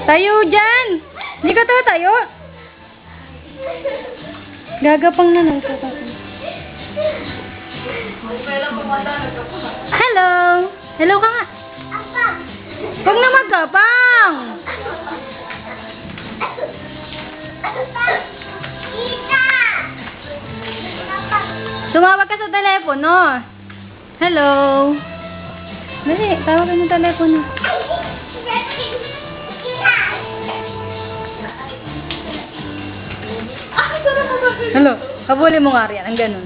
Tayo dyan! Hindi ka tayo? Gagapang na lang. Hello! Hello ka nga! Huwag na magapang! Tumawag ka sa telepono. Hello! Dali, tawagan yung telepono. Hello, kabuli mo nga riyan, ang ganun.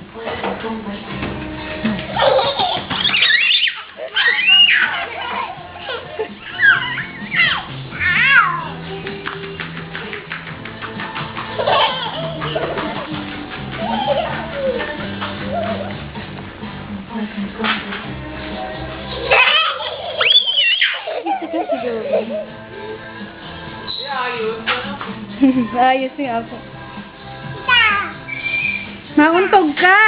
Ayos nga po. Mauntog ka!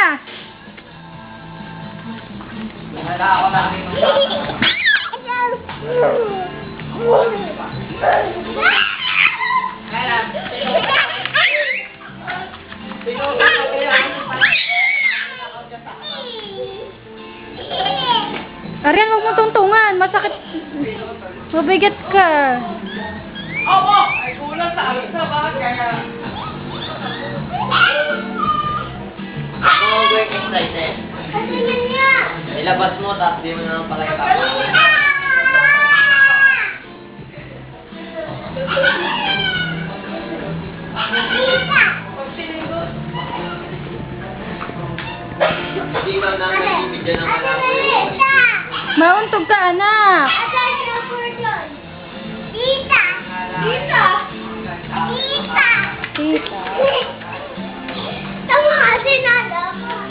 Wala ako namin. Arian, huwag mo tungtungan. Masakit. Mabigat ka. Opo! Ay kulang sa amin sa bagay. Ako ang work excited. Ilabas mo, tapos di mo naman pakita. Hindi man namin ibigyan ng malaman. Mauntog ka, anak. Tita! Tita! Tita! Tita. Tama kasi nada ako.